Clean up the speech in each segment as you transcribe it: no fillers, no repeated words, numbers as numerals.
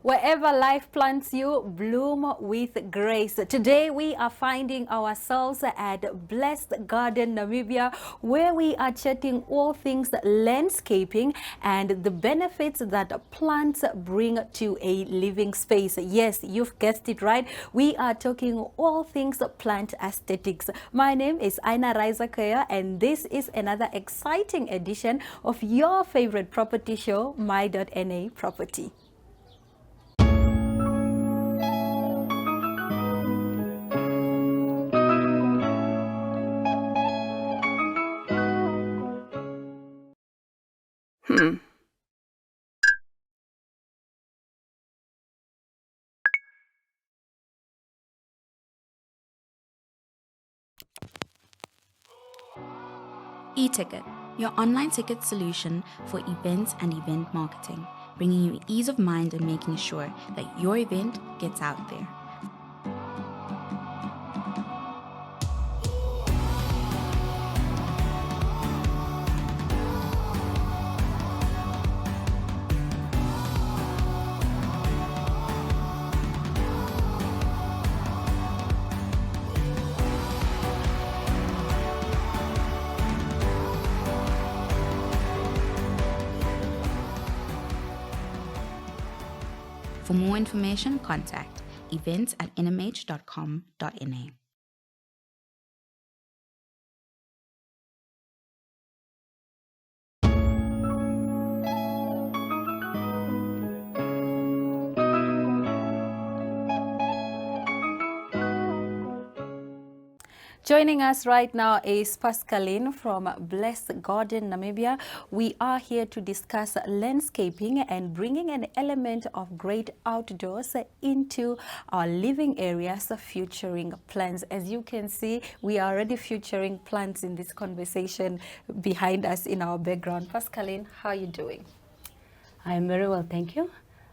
Wherever life plants you, bloom with grace. Today we are finding ourselves at Blessed Garden Namibia, where we are chatting all things landscaping and the benefits that plants bring to a living space. Yes, you've guessed it right. We are talking all things plant aesthetics. My name is Aina Raizakaya, and this is another exciting edition of your favorite property show, My.NA Property. E-Ticket, your online ticket solution for events and event marketing, bringing you ease of mind and making sure that your event gets out there. For more information, contact events@nhcom.na. Joining us right now is Paskaline from Blessed Garden Namibia. We are here to discuss landscaping and bringing an element of great outdoors into our living areas, featuring plants. As you can see, we are already featuring plants in this conversation behind us in our background. Paskaline, how are you doing? I'm very well, thank you.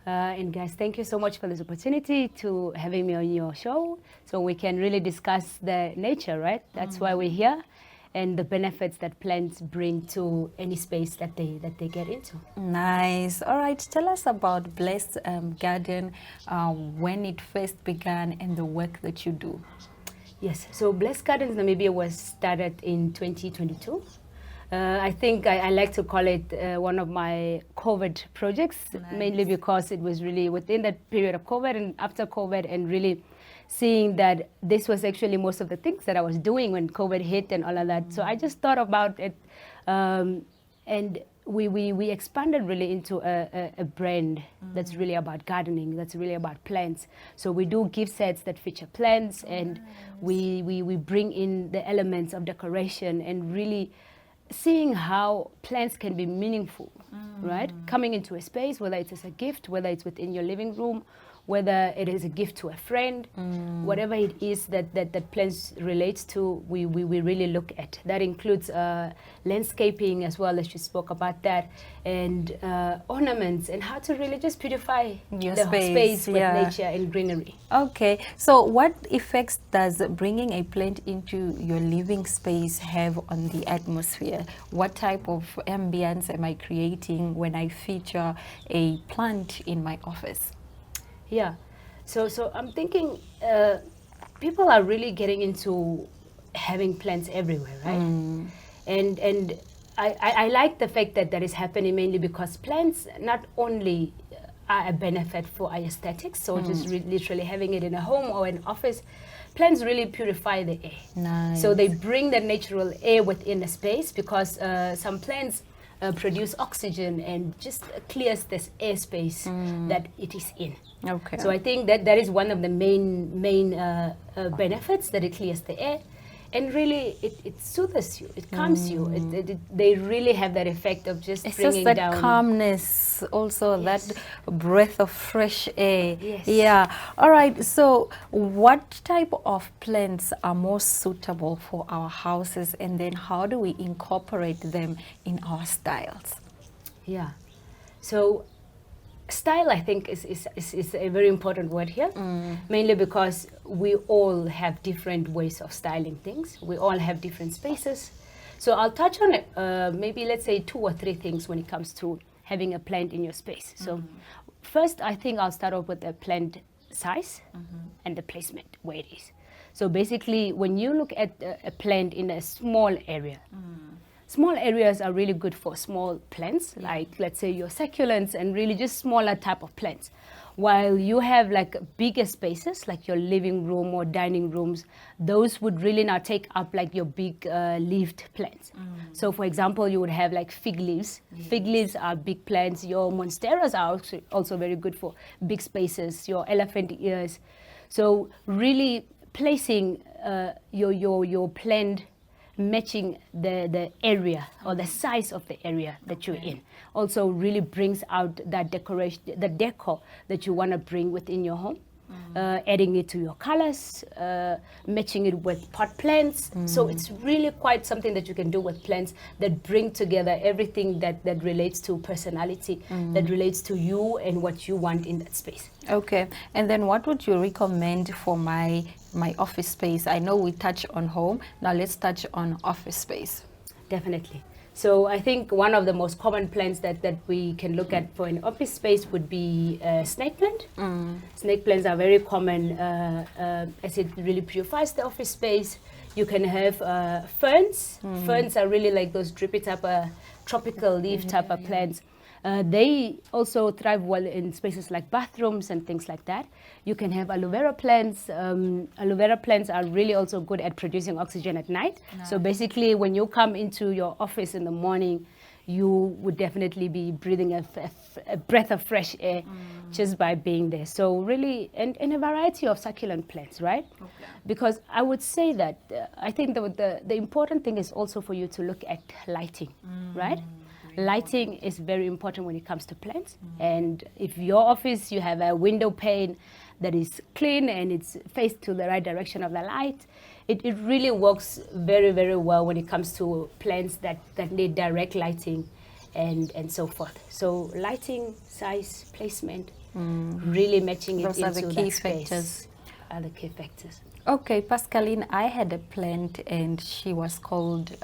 And guys, thank you so much for this opportunity to having me on your show, so we can really discuss the nature, right? That's why we're here, and the benefits that plants bring to any space that they get into. Nice. All right, tell us about Blessed Garden, when it first began and the work that you do. Yes, so Blessed Gardens Namibia was started in 2022. I think I like to call it one of my COVID projects, mainly because it was really within that period of COVID and after COVID, and really seeing that this was actually most of the things that I was doing when COVID hit and all of that. So I just thought about it, and we expanded really into a brand that's really about gardening, that's really about plants. So we do gift sets that feature plants, and we bring in the elements of decoration and really seeing how plants can be meaningful, right? Coming into a space, whether it is a gift, whether it's within your living room, whether it is a gift to a friend, whatever it is that plants relates to, we really look at. That includes landscaping as well, as you spoke about that, and ornaments, and how to really just beautify Your the space, with nature and greenery. Okay, so what effects does bringing a plant into your living space have on the atmosphere? What type of ambience am I creating when I feature a plant in my office? Yeah, so I'm thinking people are really getting into having plants everywhere, right? And I like the fact that that is happening, mainly because plants not only are a benefit for our aesthetics, so just literally having it in a home or an office, plants really purify the air. Nice. So they bring the natural air within the space, because some plants produce oxygen and just clears this airspace that it is in. Okay. So I think that is one of the main benefits, that it clears the air, and really it soothes you, it calms you. They really have that effect of just it's bringing just that down calmness, also Yes. that breath of fresh air. Yes. Yeah. All right. So what type of plants are most suitable for our houses, and then how do we incorporate them in our styles? Yeah. So style, I think, is a very important word here, mainly because we all have different ways of styling things. We all have different spaces. So I'll touch on maybe, let's say, 2 or 3 things when it comes to having a plant in your space. So first, I think I'll start off with the plant size and the placement, where it is. So basically, when you look at a plant in a small area, small areas are really good for small plants, like let's say your succulents and really just smaller type of plants. While you have like bigger spaces, like your living room or dining rooms, those would really now take up like your big leaved plants. So for example, you would have like fig leaves. Fig leaves are big plants. Your monsteras are also very good for big spaces, your elephant ears. So really placing your plant matching the area or the size of the area that you're in also really brings out that decoration, the decor that you want to bring within your home. Adding it to your colors, matching it with pot plants. So it's really quite something that you can do with plants that bring together everything that relates to personality, that relates to you and what you want in that space. Okay, and then what would you recommend for my office space? I know we touch on home, now let's touch on office space. Definitely. So I think one of the most common plants that we can look at for an office space would be snake plant. Snake plants are very common as it really purifies the office space. You can have ferns. Ferns are really like those drippy type of tropical leaf type of plants. They also thrive well in spaces like bathrooms and things like that. You can have aloe vera plants. Aloe vera plants are really also good at producing oxygen at night. So basically, when you come into your office in the morning, you would definitely be breathing a breath of fresh air just by being there. So really, and a variety of succulent plants, right? Because I would say that I think the important thing is also for you to look at lighting, right? Lighting is very important when it comes to plants. And if your office, you have a window pane that is clean and it's faced to the right direction of the light, it really works very, very well when it comes to plants that need direct lighting and so forth. So lighting, size, placement, really matching it Those into are the that key space factors. are the key factors. Okay, Paskaline, I had a plant and she was called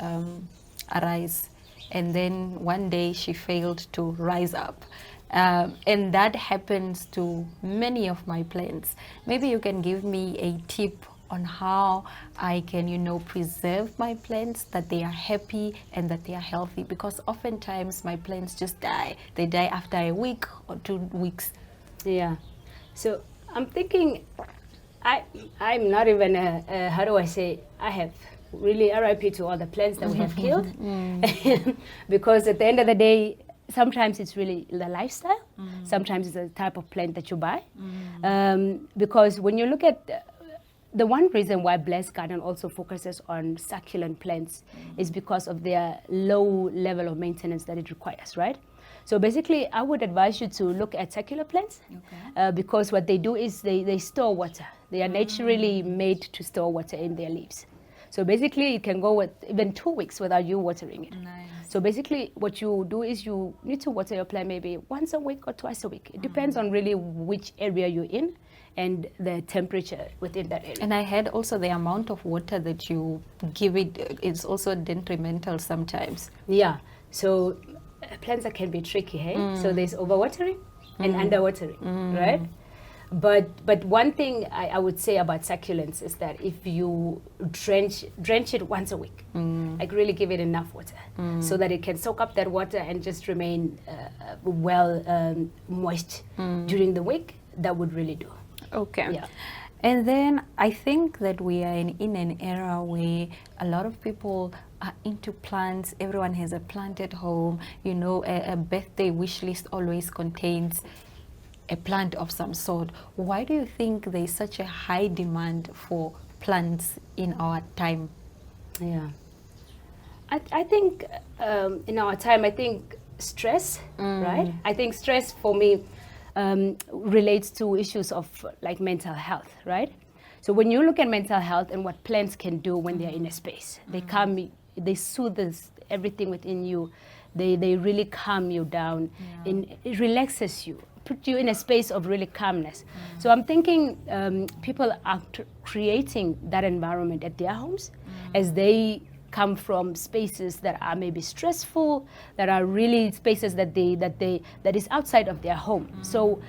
Arise. And then one day she failed to rise up. And that happens to many of my plants. Maybe you can give me a tip on how I can, preserve my plants, that they are happy and that they are healthy. Because oftentimes my plants just die. They die after a week or 2 weeks. Yeah. So I'm thinking, I'm not even how do I say, I have really RIP to all the plants that we have killed. Because at the end of the day, sometimes it's really the lifestyle. Sometimes it's the type of plant that you buy. Because when you look at the one reason why Blessed Garden also focuses on succulent plants is because of their low level of maintenance that it requires, right? So basically, I would advise you to look at succulent plants because what they do is they store water. They are naturally made to store water in their leaves. So basically, it can go with even 2 weeks without you watering it. Nice. So basically, what you do is you need to water your plant maybe once a week or twice a week. It depends on really which area you're in and the temperature within that area. And I heard also the amount of water that you give it is also detrimental sometimes. Yeah. So plants can be tricky, hey? So there's overwatering and underwatering, right? But one thing I would say about succulents is that if you drench it once a week, like really give it enough water so that it can soak up that water and just remain moist during the week, that would really do. Okay. Yeah. And then I think that we are in an era where a lot of people are into plants. Everyone has a plant at home. A birthday wish list always contains a plant of some sort. Why do you think there's such a high demand for plants in our time? Yeah. I think in our time, I think stress, right? I think stress for me relates to issues of like mental health, right? So when you look at mental health and what plants can do when they're in a space, they soothe everything within you. They really calm you down. And it relaxes you, put you in a space of really calmness. So I'm thinking people are creating that environment at their homes as they come from spaces that are maybe stressful, that are really spaces that is outside of their home. So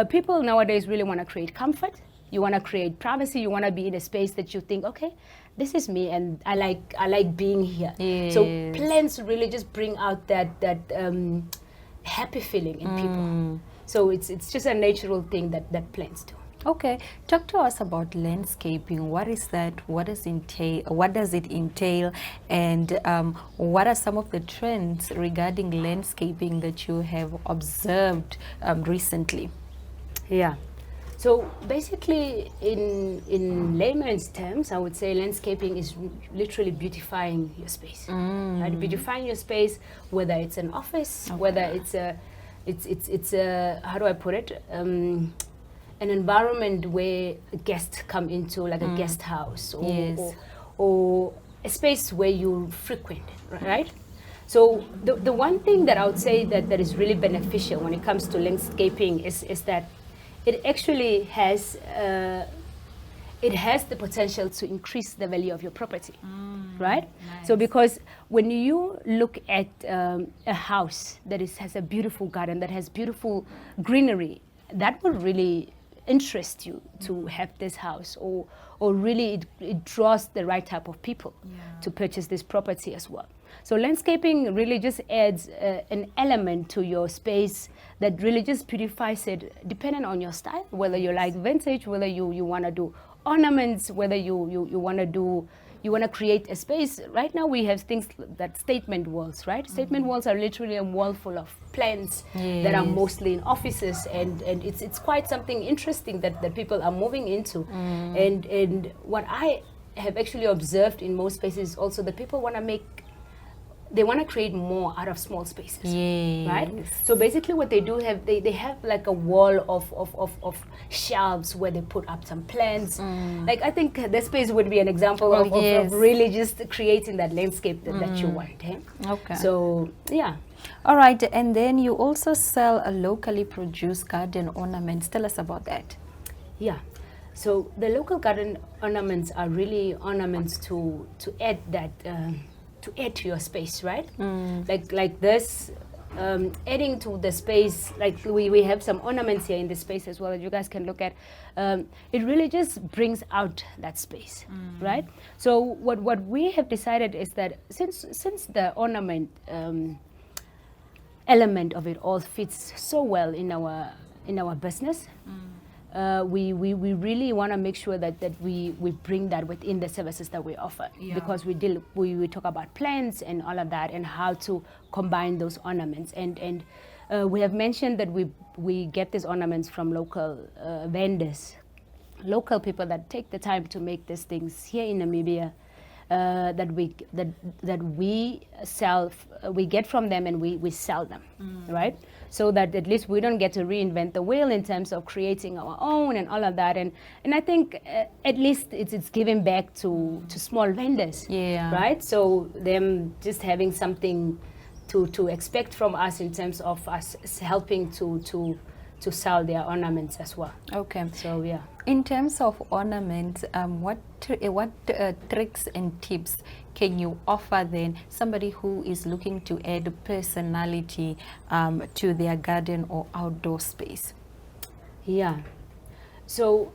people nowadays really want to create comfort. You want to create privacy. You want to be in a space that you think, okay, this is me, and I like being here. Yes. So plants really just bring out that happy feeling in people. So it's just a natural thing that plants do. Okay, talk to us about landscaping. What is that? What does it entail? And what are some of the trends regarding landscaping that you have observed recently? Yeah. So basically, in layman's terms, I would say landscaping is literally beautifying your space. Right? Beautifying your space, whether it's an office, whether it's a how do I put it? An environment where guests come into, like a guest house, or a space where you frequent, right? So the one thing that I would say that is really beneficial when it comes to landscaping is that it actually has the potential to increase the value of your property, right? Nice. So because when you look at a house that has a beautiful garden, that has beautiful greenery, that will really interest you to have this house, or really it draws the right type of people to purchase this property as well. So landscaping really just adds an element to your space that really just beautifies it, depending on your style, whether you like vintage, whether you want to do ornaments, whether you want to create a space. Right now we have things that statement walls, right? Statement walls are literally a wall full of plants that are mostly in offices, and it's quite something interesting that people are moving into. And what I have actually observed in most spaces also, that people want to create more out of small spaces, right? So basically what they do they have like a wall of shelves where they put up some plants. Like I think this space would be an example of really just creating that landscape that you want. Okay. So yeah. All right, and then you also sell a locally produced garden ornaments. Tell us about that. Yeah. So the local garden ornaments are really ornaments to add that to add to your space, right? Like this, adding to the space. Like we have some ornaments here in the space as well that you guys can look at. It really just brings out that space, right? So what we have decided is that since the ornament element of it all fits so well in our business. We really want to make sure that we bring that within the services that we offer, because we talk about plants and all of that, and how to combine those ornaments, and we have mentioned that we get these ornaments from local vendors, local people that take the time to make these things here in Namibia, that we sell, we get from them, and we sell them, right? So that at least we don't get to reinvent the wheel in terms of creating our own and all of that. And I think at least it's giving back to small vendors, right? So them just having something to expect from us in terms of us helping to sell their ornaments as well. Okay. So yeah. In terms of ornaments, what tricks and tips can you offer then somebody who is looking to add personality to their garden or outdoor space? Yeah. So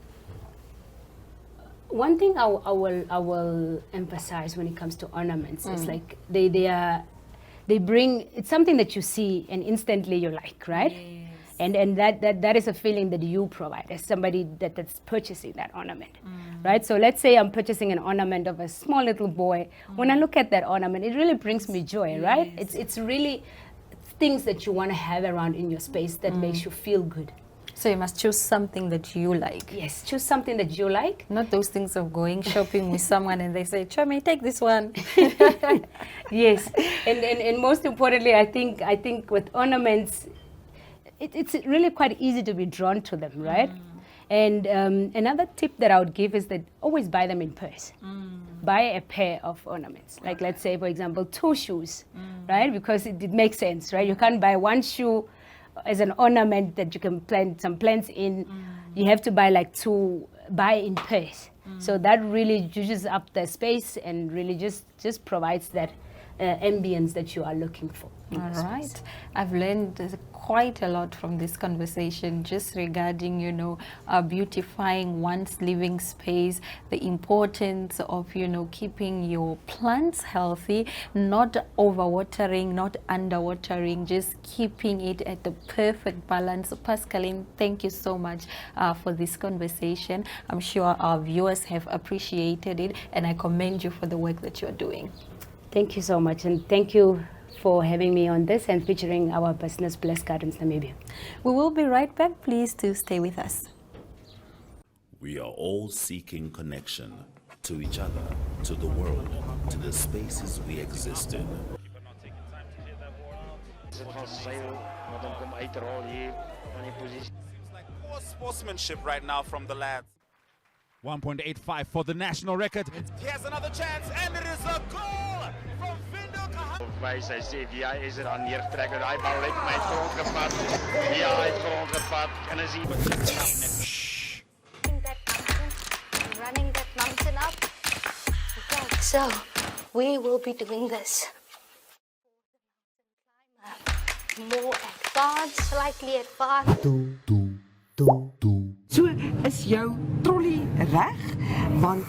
one thing I will emphasize when it comes to ornaments is like they bring, it's something that you see and instantly you like, right? Yes. And that is a feeling that you provide as somebody that's purchasing that ornament, right? So let's say I'm purchasing an ornament of a small little boy. When I look at that ornament, it really brings me joy, right? It's really things that you want to have around in your space that makes you feel good. So you must choose something that you like. Yes, choose something that you like. Not those things of going shopping with someone and they say, Chami, take this one. Yes, and most importantly, I think with ornaments, it's really quite easy to be drawn to them, right? And another tip that I would give is that always buy them in pairs. Buy a pair of ornaments. Like let's say, for example, 2 shoes, right? Because it makes sense, right? You can't buy 1 shoe as an ornament that you can plant some plants in. You have to buy like 2, buy in pairs. So that really juices up the space and really just provides that ambience that you are looking for. All right. I've learned quite a lot from this conversation just regarding, beautifying one's living space, the importance of, keeping your plants healthy, not overwatering, not underwatering, just keeping it at the perfect balance. Paskaline, thank you so much for this conversation. I'm sure our viewers have appreciated it, and I commend you for the work that you're doing. Thank you so much, and thank you for having me on this and featuring our business, Blessed Gardens Namibia. We will be right back. Please do stay with us. We are all seeking connection to each other, to the world, to the spaces we exist in. Poor sportsmanship right now from the lads. 1.85 for the national record. Here's another chance, and it is a goal from Vindo Wijs, hij zegt, ja, is er aan neertrekken. Hij bal lijkt mij grond gevat. Ja, hij heeft grond gevat. En dan zien we... Running that mountain up. Okay, so we will be doing this. More advanced, slightly advanced. So is jou trolley reg? Want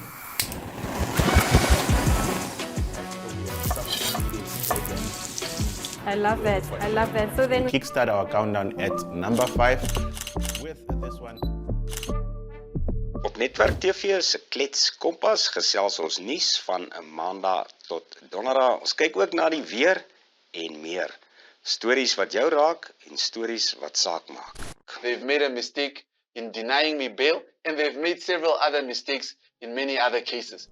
I love it. I love it. So then kickstart our countdown at number 5 with this one. Op Netwerk TV se Klets Kompas gesels ons nuus van 'n Maandag tot Donderdag. Ons kyk ook na die weer en meer. Stories wat jou raak en stories wat saak maak. They've made a mistake in denying me bail, and they've made several other mistakes in many other cases.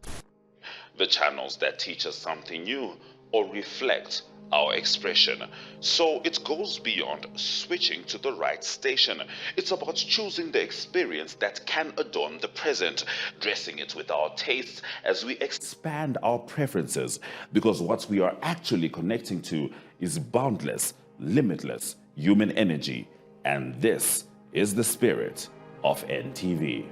The channels that teach us something new or reflect our expression. So it goes beyond switching to the right station. It's about choosing the experience that can adorn the present, dressing it with our tastes as we expand our preferences, because what we are actually connecting to is boundless, limitless human energy. And this is the spirit of NTV.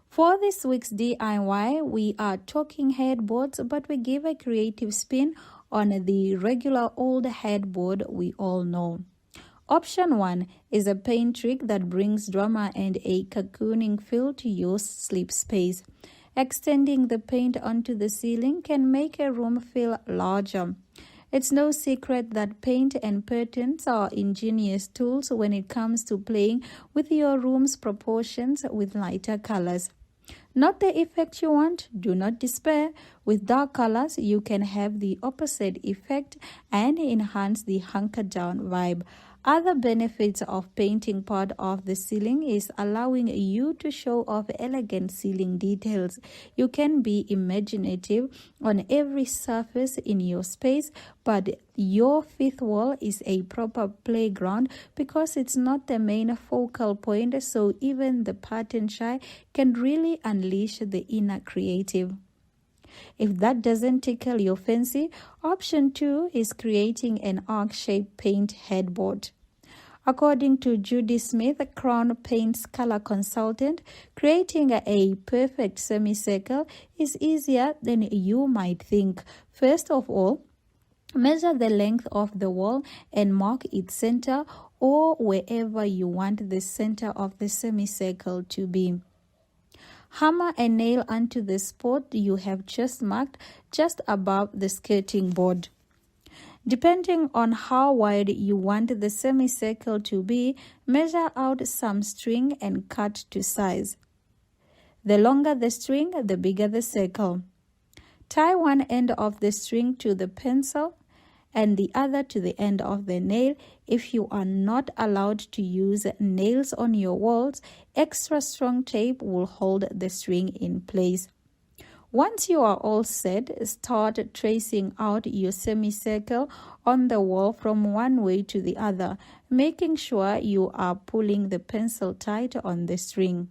For this week's DIY, we are talking headboards, but we give a creative spin on the regular old headboard we all know. Option 1 is a paint trick that brings drama and a cocooning feel to your sleep space. Extending the paint onto the ceiling can make a room feel larger. It's no secret that paint and curtains are ingenious tools when it comes to playing with your room's proportions with lighter colors. Not the effect you want? Do not despair. With dark colors, you can have the opposite effect and enhance the hunker-down vibe. Other benefits of painting part of the ceiling is allowing you to show off elegant ceiling details. You can be imaginative on every surface in your space, but your fifth wall is a proper playground because it's not the main focal point, so even the pattern shy can really unleash the inner creative. If that doesn't tickle your fancy, option 2 is creating an arc-shaped paint headboard. According to Judy Smith, a Crown Paints color consultant, creating a perfect semicircle is easier than you might think. First of all, measure the length of the wall and mark its center or wherever you want the center of the semicircle to be. Hammer a nail onto the spot you have just marked just above the skirting board. Depending on how wide you want the semicircle to be, measure out some string and cut to size. The longer the string, the bigger the circle. Tie one end of the string to the pencil and the other to the end of the nail. If you are not allowed to use nails on your walls, extra strong tape will hold the string in place. Once you are all set, start tracing out your semicircle on the wall from one way to the other, making sure you are pulling the pencil tight on the string.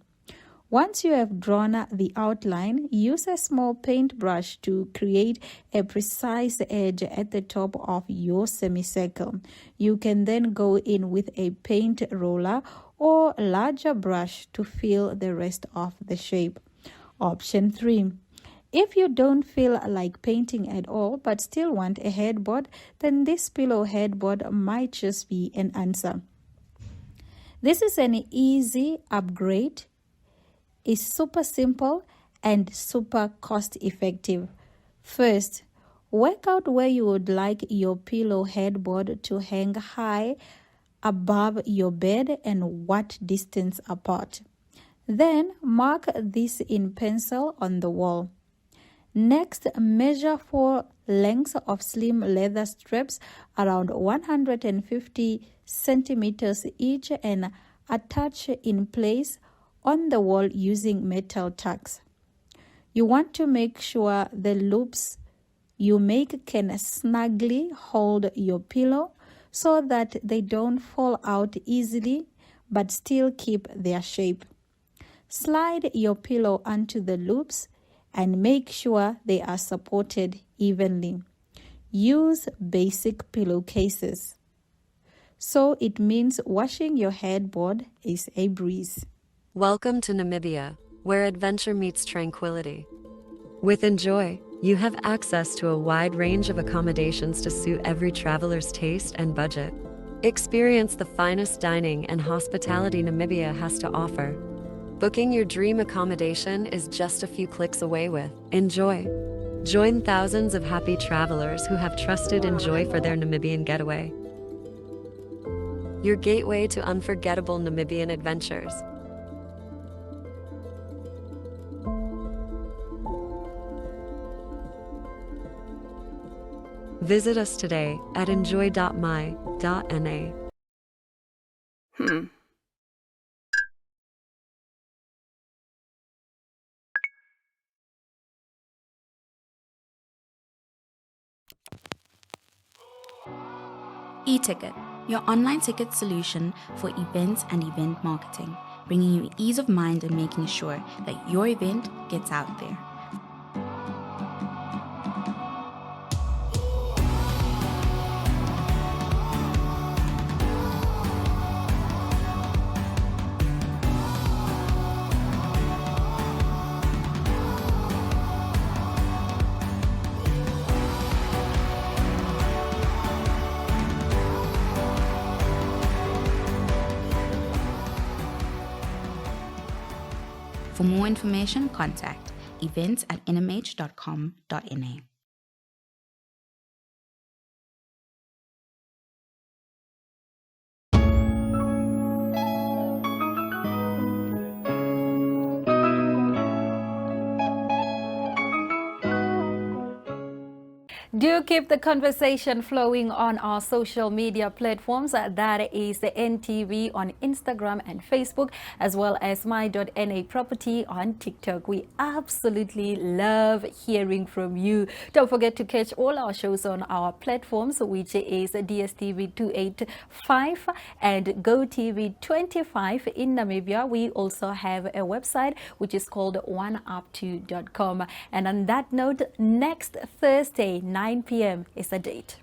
Once you have drawn the outline, use a small paintbrush to create a precise edge at the top of your semicircle. You can then go in with a paint roller or larger brush to fill the rest of the shape. Option 3. If you don't feel like painting at all but still want a headboard, then this pillow headboard might just be an answer. This is an easy upgrade. It's super simple and super cost effective. First, work out where you would like your pillow headboard to hang high above your bed and what distance apart. Then mark this in pencil on the wall. Next, measure for lengths of slim leather straps around 150 centimeters each and attach in place on the wall using metal tacks. You want to make sure the loops you make can snugly hold your pillow so that they don't fall out easily but still keep their shape. Slide your pillow onto the loops and make sure they are supported evenly. Use basic pillowcases. So it means washing your headboard is a breeze. Welcome to Namibia, where adventure meets tranquility. With Enjoy, you have access to a wide range of accommodations to suit every traveler's taste and budget. Experience the finest dining and hospitality Namibia has to offer. Booking your dream accommodation is just a few clicks away with Enjoy. Join thousands of happy travelers who have trusted Enjoy for their Namibian getaway. Your gateway to unforgettable Namibian adventures. Visit us today at enjoy.my.na. E-Ticket, your online ticket solution for events and event marketing, bringing you ease of mind and making sure that your event gets out there. For more information, contact events@nhom.com.na. Do keep the conversation flowing on our social media platforms. That is the NTV on Instagram and Facebook, as well as my.na property on TikTok. We absolutely love hearing from you. Don't forget to catch all our shows on our platforms, which is DSTV 285 and GoTV 25 in Namibia. We also have a website which is called oneup2.com. And on that note, next Thursday, 9 p.m. is the date.